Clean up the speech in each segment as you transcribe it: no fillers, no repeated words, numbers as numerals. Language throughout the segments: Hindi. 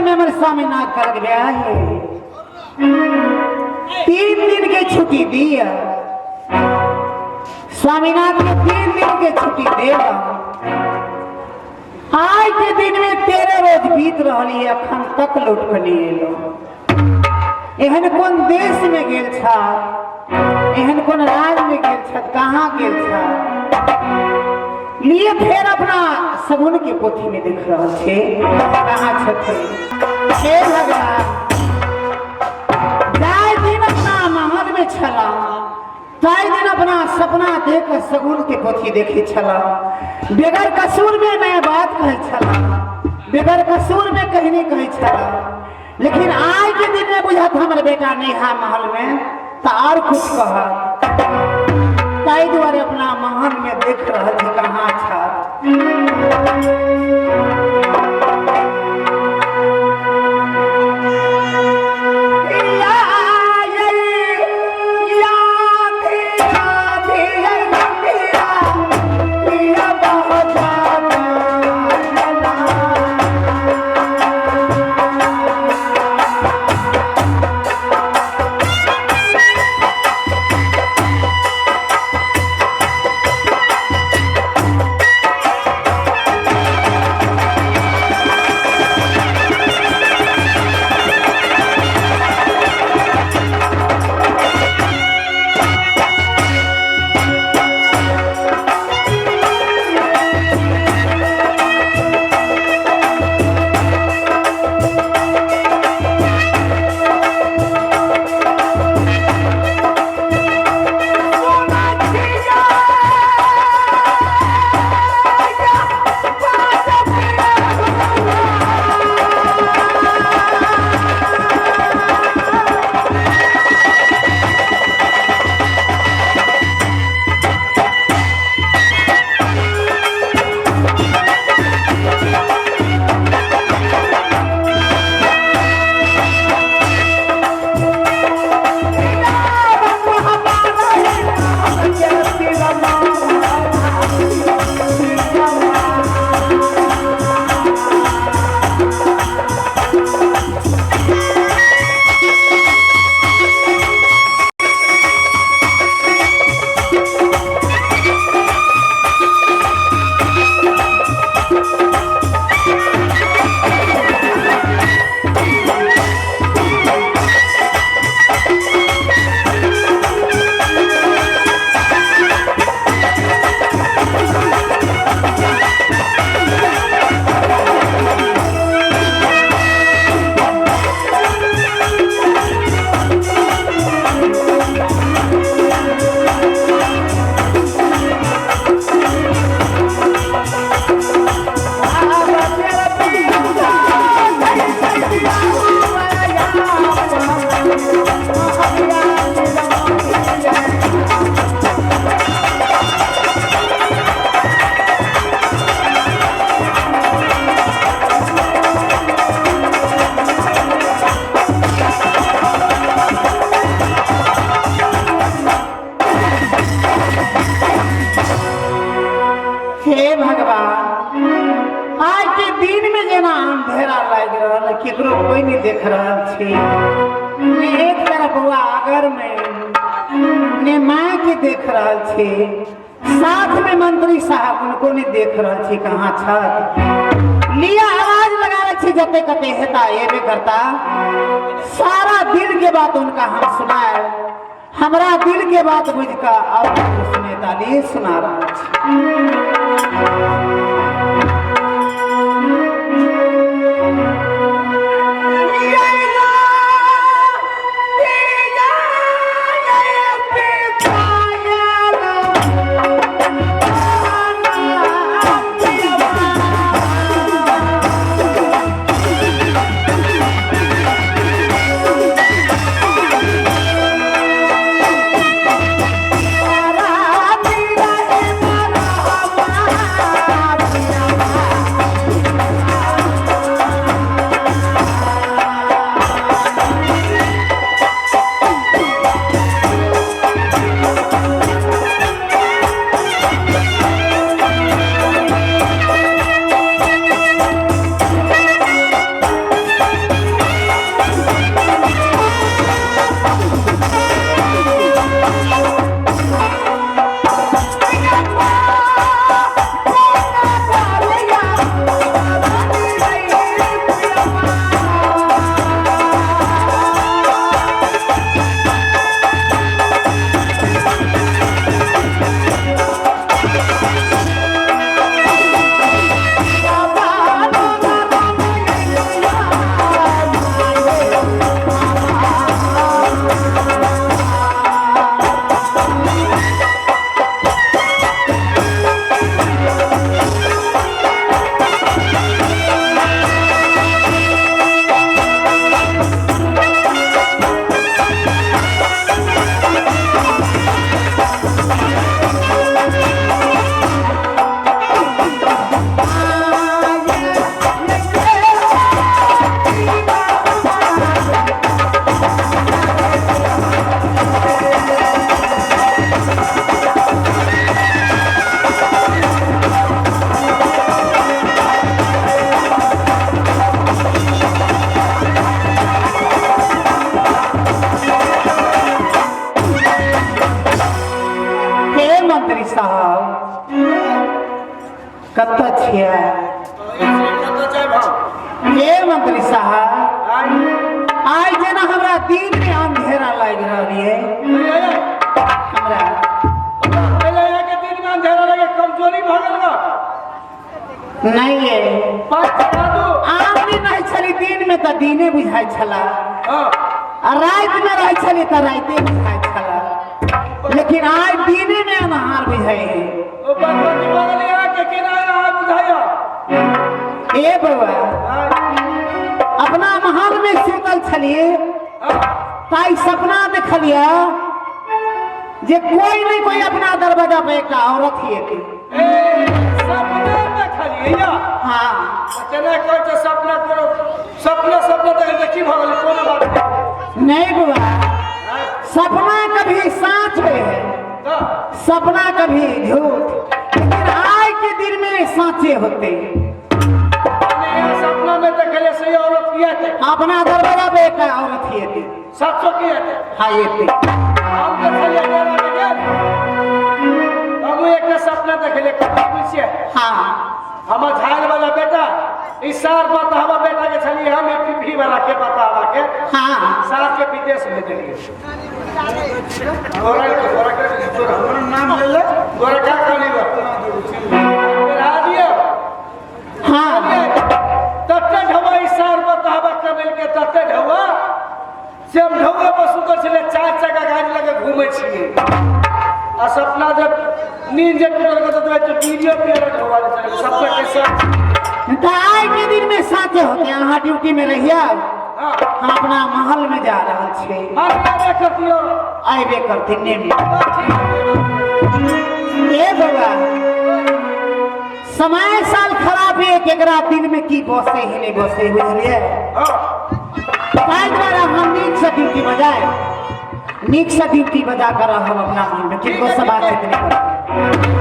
में हमारे स्वामीनाथ कर गया है 3 दिन की छुट्टी दिया स्वामीनाथ को 3 दिन की छुट्टी देगा आज के दिन में 13 रोज बीत रही अखन तक लौट कर नहीं एलो एहन कौन देश में गेल छा एहन कौन राज्य में गेल छा कहाँ गेल छा लिए फिर अपना सगुन की पोथी में देख रहा थे कहाँ छथे लगा जाए दिन अपना महल में छला ताई दिन अपना सपना देख सगुन की पोथी देखी छला बेगर कसूर में मैं बात कहे छला बेगर कसूर में कहीं नहीं कहे छला लेकिन आज के दिन में बुझा था हमारे बेटा नेहा महल में तो और कुछ कहा ताई द्वारे अपना महल में देख रहा थी कहाँ छा केकरो कोई नहीं देख रहा छे ने एक तरफ हुआ अगर में ने माँ के देख रहा छे साथ में मंत्री साहब उनको नहीं देख रहा छे कहाँ छत लिया आवाज लगा रहे छे जते कते हेता ये भी करता सारा दिल के बात उनका हम सुनाए हमारा दिल के बात बुझ का और सुने ताली सुना रहा छे मंत्री साहब कत छिया हे मंत्री साहब आज जना हमरा दिन में अंधेरा लग रही है हमरा दिन में अंधेरा लगे कमजोरी भगल नहीं है आदमी नहीं छली दिन में तो दिने बुझाई छला रात में रह छली तो राते बुझाई छला लेकिन आज दिने में अनहार बुझाई है ए बउआ अपना महल में सुतल छलिए ताई सपना देखलिया जे कोई नहीं कोई अपना दरवाजा पे एक औरत ही थी हाँ नहीं बुआ सपना कभी साँच में है सपना कभी झूठ लेकिन आज के दिन में साँचे होते सपना में देखले सही औरत किया थे अपना दरवाजा पे एक औरत ही थी 700 किया थे हाँ ये थी हम देखले हम एक सपना देखले पीछे हाँ हम झाइल वाला बेटा इस सार बता हवा बेटा के छली हम एक पीपी वाला के बता हवा के हाँ सार के विदेश में देलिए गोरा के हमर नाम ले ले गोरा का कहली बा दिया हाँ तत्ते ढवा इस सार बता हवा के मिल के तत्ते ढवा से हम ढवा पर सुतर छले 4 चक्का गाड़ी लगे घूमे छिए आ सपना जब नींद जब टूटल तो वीडियो प्लेयर ढवा चले सब के साथ आज के दिन में साथे होते हैं यहाँ ड्यूटी में रहिया हम अपना महल में जा रहा छे आइबे करती नेम ये बाबा समय साल खराब है एक दिन में की बसे ही नहीं बसे बुझलिए द्वारा हम नीक से ड्यूटी बजाए नीक से ड्यूटी बजा कर हम अपना मन में किनको सभा इतने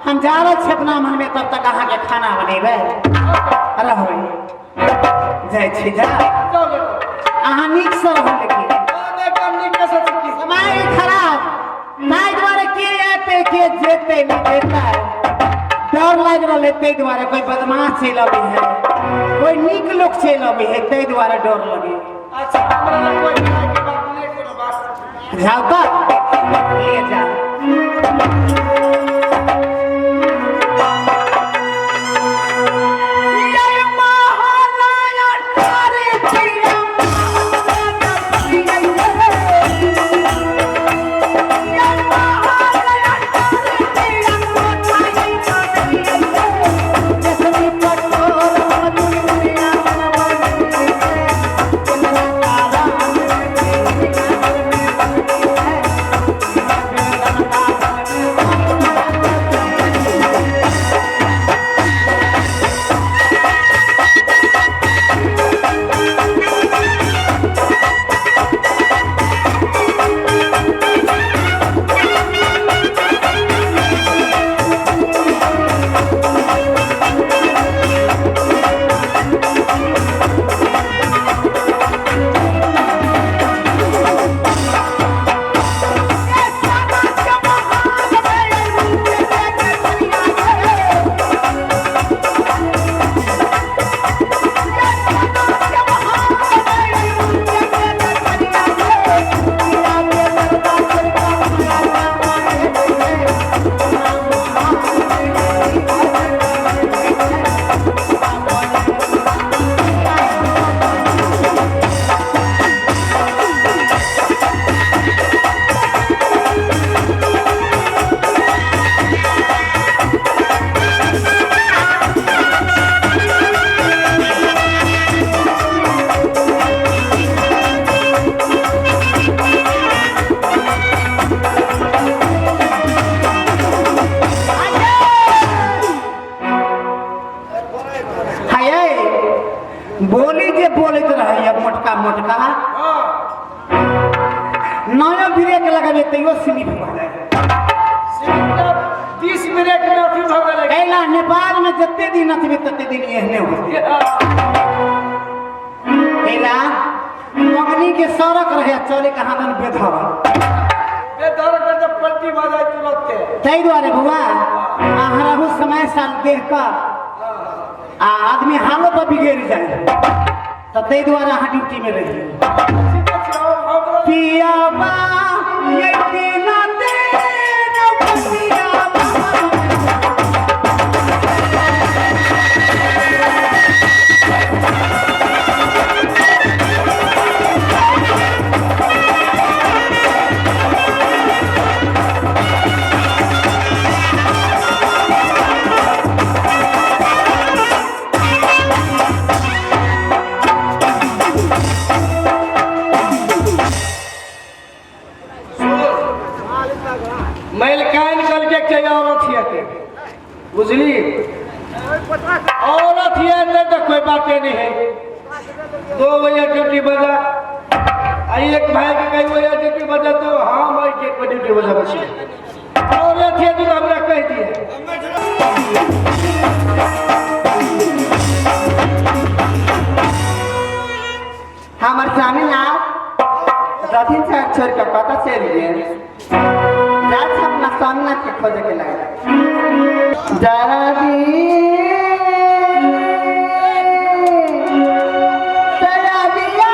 हम जा रहे छे अपना मन में तब तक अहाँ के खाना बनेबे रहबै जाय छी जा अहाँ नीक से रह लेकिन समय खराब ताई द्वारे के आते के जेते नहीं देता डर लग रहा है ते द्वारे कोई बदमाश चल आबे है कोई नीक लोग चल आबे है ते द्वारे डर लगे अच्छा हमरा कोई के बात नहीं कोनो बात जाओ तो ले जा बोलत रहे मोटका मोटका हाँ नया ब्रेक लगाबे तैयो स्लिप हो जाए 20 मिनट में अथी भ गेलै कैला नेपाल में जते दिन अथबे तते दिन एहने होते कैला मगनी के सड़क रहे चले कहाँ दन बेधर के जब पलटी भ जाए तुरंत तै द्वारे बुआ अहरहु समय साल देख कर आदमी हालो पर बिगड़ जाए तो तै द्वारा अहाँ ड्यूटी में रहिए पिया बा ये दिन मैलकान करके के औरत हिए बुझली औरत हिए नहीं तो कोई बातें नहीं है 2 बजे ड्यूटी बजा आई एक भाई के कई बजे ड्यूटी बजा तो हाँ भाई के ड्यूटी बजा बची औरत हिए तो हमरा कह दिए हमार सामने ना दक्षिण से छोड़ के कत चल गए रात अपना सामना के खोजे के लगा जरा भी तेरा बिया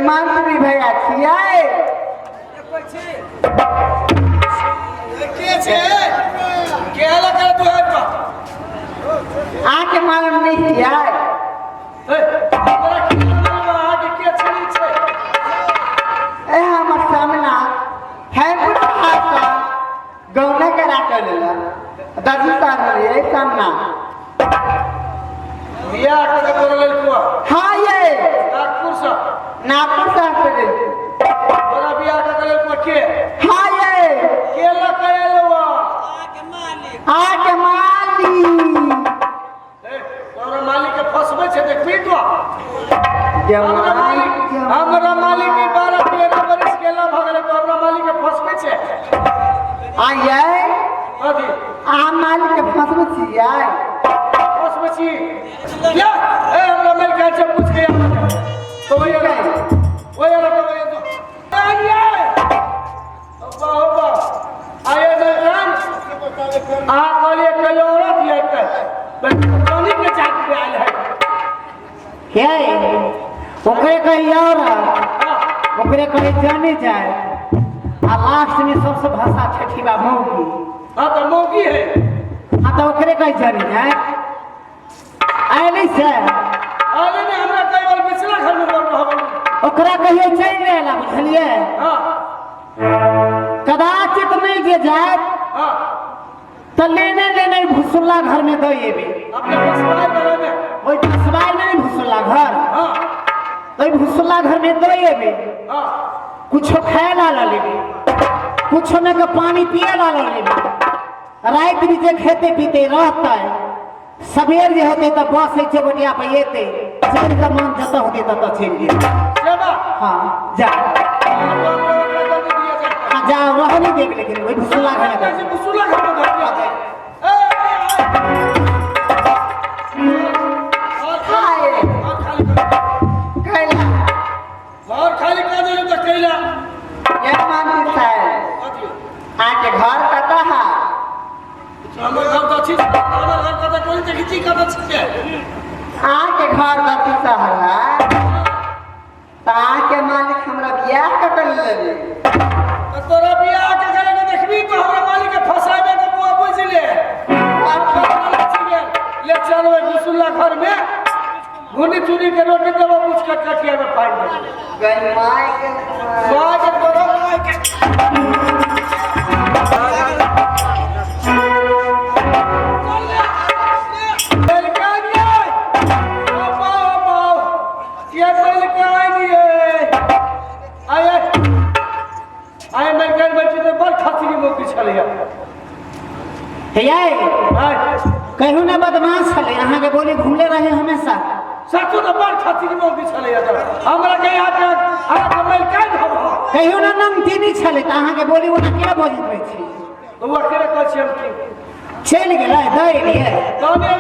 मंत्री भैया छियै के छे के लगा तू है आके मालूम नहीं छियै हमरा की मालूम आगे के छली छे ए हमर सामना है पूरा हाथ गौना करा कर लेला दादी तार रे सामना बियाह के कर लेलको हां ये नागपुर से हॉस्पिटल तोरा बियाह के कर लेलको के हां ये के लगा एलवा आके माली तोरा मालिक के फसबे छे देखबी तो हमरा मालिक के 12-13 बरस केला भगले तो हमरा मालिक के फसबे छे आये अभी आ मालिक के फसबे छियै फसबे छी क्या ए हमरा मिल के से पूछ के तो वही गए वही लगा वही तो आइए अब्बा अब्बा आए नजान आ कहलिए कोई औरत है के पानी के चाक पे आयल है क्या ओकरे कही और ओकरे कही जाने जाए आ लास्ट में सबसे भाषा ठेठीबा मौगी हाँ तो मौगी है हाँ तो ओकरे कहीं जानी है आयली से अरे ने हमरा कई बार पिछला घर में बोल रहा ओकरा कहियो चल रहेला बुझलिए हां कदाचित नहीं जे जाए हां तो लेने भुसुल्ला घर में दे भी अपने बसवाई घर में वही भुसवाई में नहीं भुसुल्ला घर हां तो भुसुल्ला घर में दे भी हां कुछ खाए ला लेबी कुछ में के पानी पिए ला लेबी रात भी जे खेते पीते रहता है सवेर जे होते तो बस से बटिया पे येते चल का मन जता होते तता चल गए सेवा हां जा हाँ जा रह नहीं देख लेकिन वही भुसुल्ला घर में कैसे भुसुल्ला घर में धर दिया और खाली कर दे तो कैला ये मानती है आके घर कता है हमर घर तो छी हमर घर का कोई देखी छी का छै आके घर कती शहर है ता के मालिक हमरा बियाह कर लेबे तो तोरा बियाह के करे के देखबी तो हमरा मालिक के फसाबे के बुआ बुझ ले ले चलो भुसुल्ला घर में घुनी चुनी के रोटी देबो पूछ के कटिया में पाई दे गई माय के माय के तोरा माय के कहू ना बदमाश छले अहाँ के बोली घूमले रहे हमेशा साचो तो बड़ खातिर मौकी छले हमरा के यहाँ के हमरा कमल काई भव कहू ना नमतीनी छले त अहाँ के बोली वो केला बजित रहे छी वो अकेले कहै छी हम की चल गेलै दे लिए तने